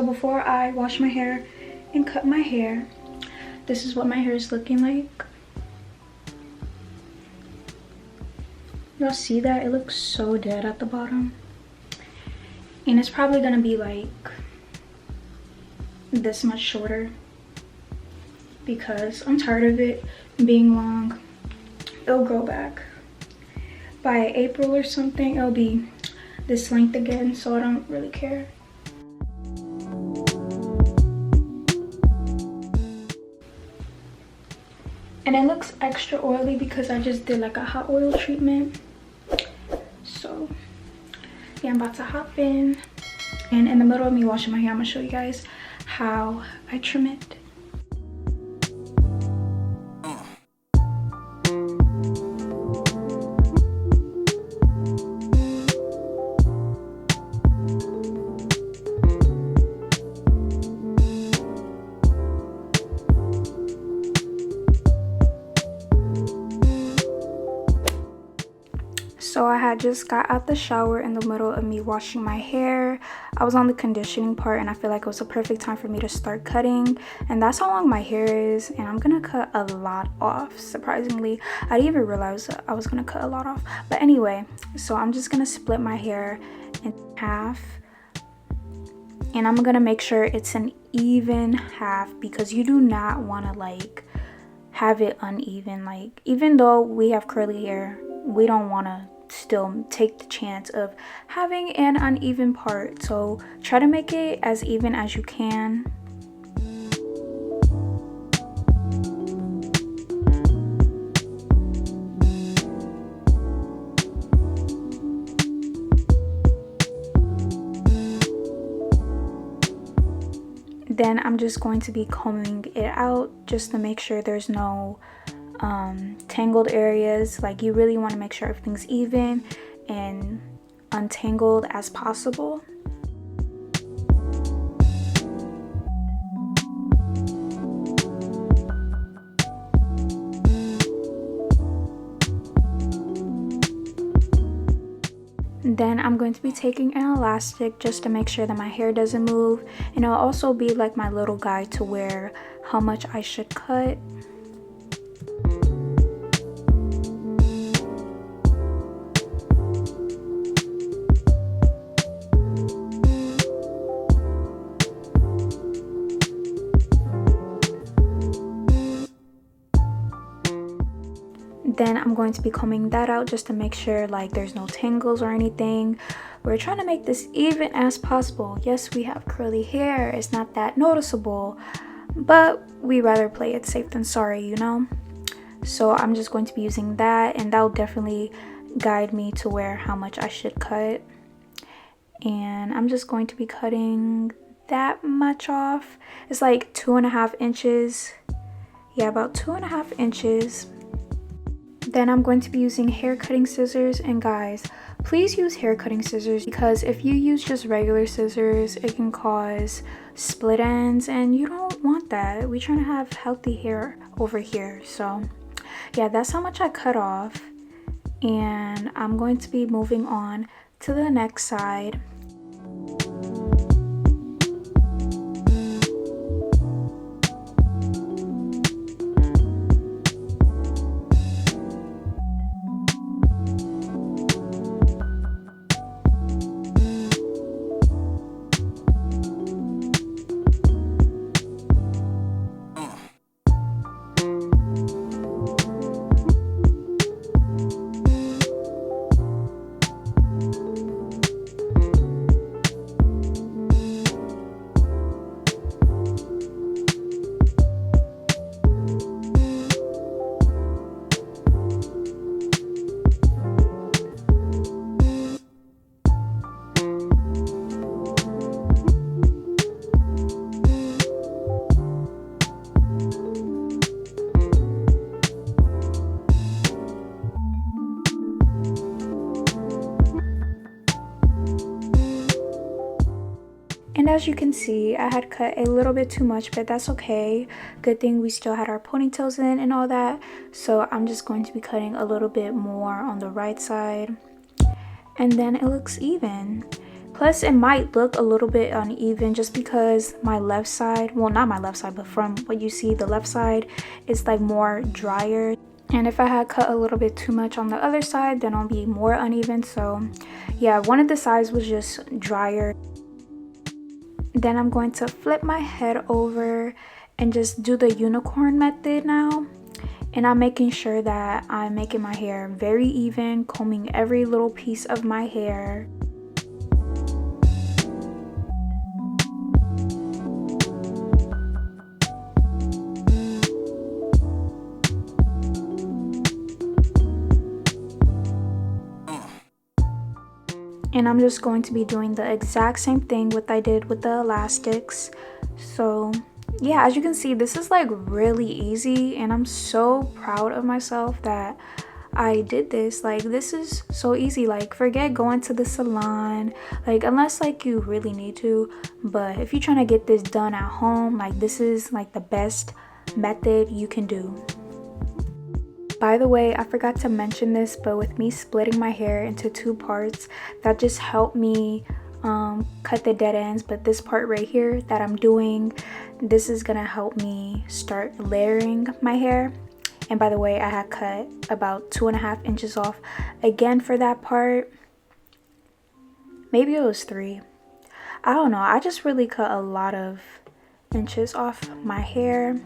So before I wash my hair and cut my hair, this is what my hair is looking like. Y'all see that? It looks so dead at the bottom. And it's probably gonna be like this much shorter because I'm tired of it being long. It'll grow back. By April or something, it'll be this length again, so I don't really care. And it looks extra oily because I just did like a hot oil treatment. So yeah, I'm about to hop in. And in the middle of me washing my hair, I'm gonna show you guys how I trim it. So I had just got out the shower in the middle of me washing my hair. I was on the conditioning part and I feel like it was a perfect time for me to start cutting. And that's how long my hair is, and I'm gonna cut a lot off. Surprisingly, I didn't even realize I was gonna cut a lot off. But anyway, so I'm just gonna split my hair in half. And I'm gonna make sure it's an even half because you do not wanna like have it uneven. Like, even though we have curly hair, we don't wanna still take the chance of having an uneven part. So try to make it as even as you can. Then I'm just going to be combing it out just to make sure there's no tangled areas. Like, you really want to make sure everything's even and untangled as possible. Then I'm going to be taking an elastic just to make sure that my hair doesn't move, and it'll also be like my little guide to where how much I should cut. Then I'm going to be combing that out just to make sure like there's no tangles or anything. We're trying to make this even as possible. Yes, we have curly hair, it's not that noticeable, but we rather play it safe than sorry, you know? So I'm just going to be using that, and that'll definitely guide me to where how much I should cut. And I'm just going to be cutting that much off. It's like 2.5 inches. Yeah, about 2.5 inches. Then I'm going to be using hair cutting scissors, and guys, please use hair cutting scissors because if you use just regular scissors, it can cause split ends, and you don't want that. We're trying to have healthy hair over here. So yeah, that's how much I cut off, and I'm going to be moving on to the next side. And as you can see, I had cut a little bit too much, but that's okay. Good thing we still had our ponytails in and all that. So I'm just going to be cutting a little bit more on the right side. And then it looks even. Plus, it might look a little bit uneven just because my left side, well, not my left side, but from what you see, the left side is like more drier. And if I had cut a little bit too much on the other side, then it'll be more uneven. So yeah, one of the sides was just drier. Then I'm going to flip my head over and just do the unicorn method now. And I'm making sure that I'm making my hair very even, combing every little piece of my hair. And I'm just going to be doing the exact same thing what I did with the elastics. So yeah, as you can see, this is like really easy, and I'm so proud of myself that I did this. Like, this is so easy. Like, forget going to the salon, like, unless like you really need to. But if you're trying to get this done at home, like, this is like the best method you can do. By the way, I forgot to mention this, but with me splitting my hair into 2 parts, that just helped me cut the dead ends. But this part right here that I'm doing, this is gonna help me start layering my hair. And by the way, I had cut about 2.5 inches off again for that part. Maybe it was 3. I don't know. I just really cut a lot of inches off my hair.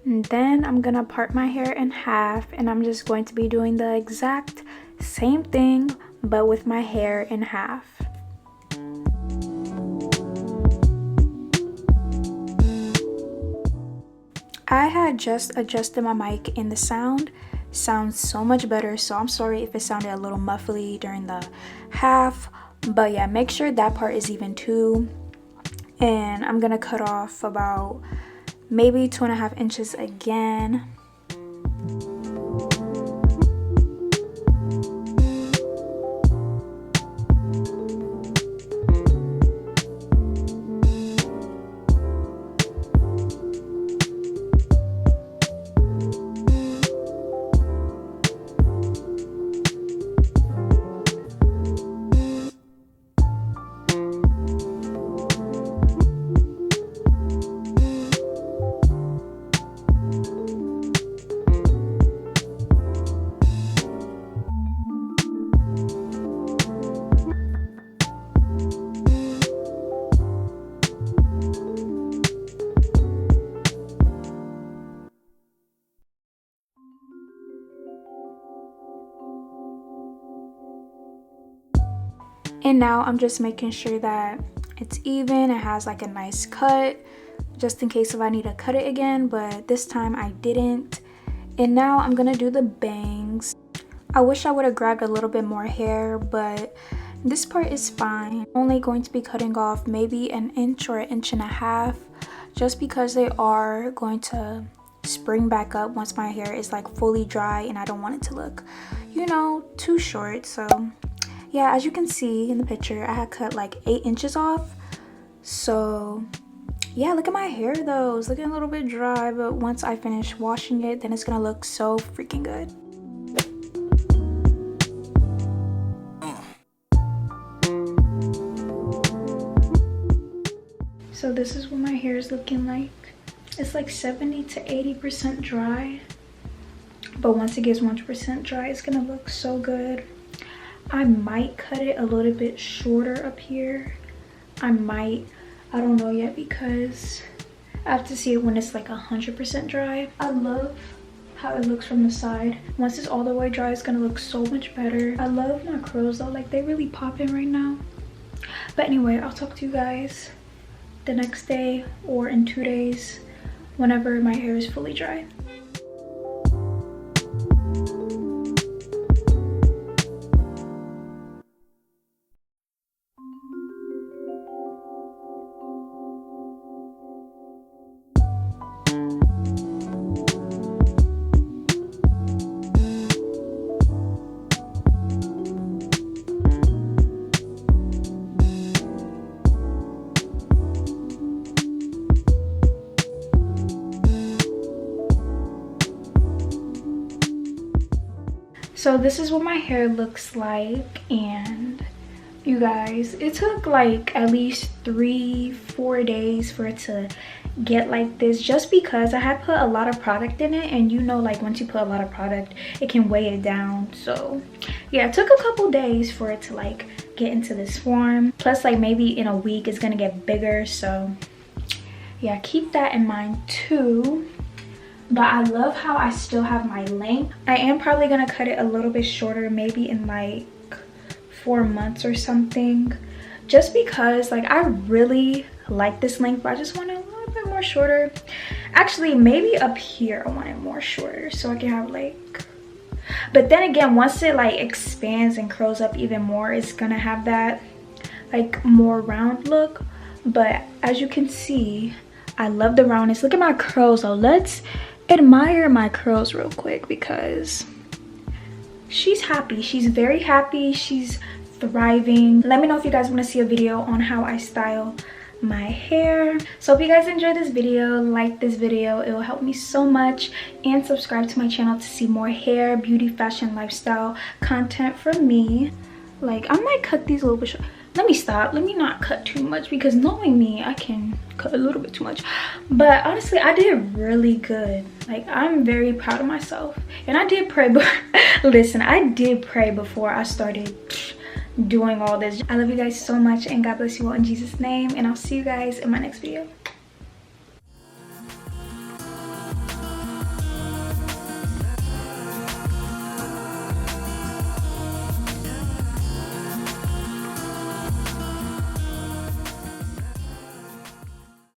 And then I'm gonna part my hair in half, and I'm just going to be doing the exact same thing but with my hair in half. I had just adjusted my mic and the sound sounds so much better, so I'm sorry if it sounded a little muffly during the half, but yeah, make sure that part is even too. And I'm gonna cut off about maybe 2.5 inches again. And now I'm just making sure that it's even, it has like a nice cut, just in case if I need to cut it again, but this time I didn't. And now I'm gonna do the bangs. I wish I would have grabbed a little bit more hair, but this part is fine. I'm only going to be cutting off maybe 1 inch or 1.5 inches, just because they are going to spring back up once my hair is like fully dry, and I don't want it to look, you know, too short. So yeah, as you can see in the picture, I had cut like 8 inches off. So yeah, look at my hair though. It's looking a little bit dry, but once I finish washing it, then it's gonna look so freaking good. So this is what my hair is looking like. It's like 70 to 80% dry, but once it gets 100% dry, it's gonna look so good. I might cut it a little bit shorter up here. I don't know yet, because I have to see it when it's like 100% dry. I love how it looks from the side. Once it's all the way dry, it's gonna look so much better. I love my curls though, like they really popping right now. But anyway, I'll talk to you guys the next day or in 2 days whenever my hair is fully dry. So this is what my hair looks like, and you guys, it took like at least 3-4 days for it to get like this, just because I had put a lot of product in it, and you know, like once you put a lot of product it can weigh it down. So yeah, it took a couple days for it to like get into this form, plus like maybe in a week it's gonna get bigger. So yeah, keep that in mind too. But I love how I still have my length. I am probably gonna cut it a little bit shorter, maybe in like 4 months or something, just because like I really like this length, but I just want it a little bit more shorter. Actually, maybe up here I want it more shorter so I can have like, but then again, once it like expands and curls up even more, it's gonna have that like more round look. But as you can see, I love the roundness. Look at my curls though. Let's admire my curls real quick, because she's happy. She's very happy. She's thriving. Let me know if you guys want to see a video on how I style my hair. So if you guys enjoyed this video, like this video, it will help me so much, and subscribe to my channel to see more hair, beauty, fashion, lifestyle content from me. Like I might cut these a little bit short. Let me stop. Let me not cut too much, because knowing me, I can cut a little bit too much. But honestly, I did really good. Like I'm very proud of myself, and I did pray. But listen, I did pray before I started doing all this. I love you guys so much, and God bless you all in Jesus' name, and I'll see you guys in my next video.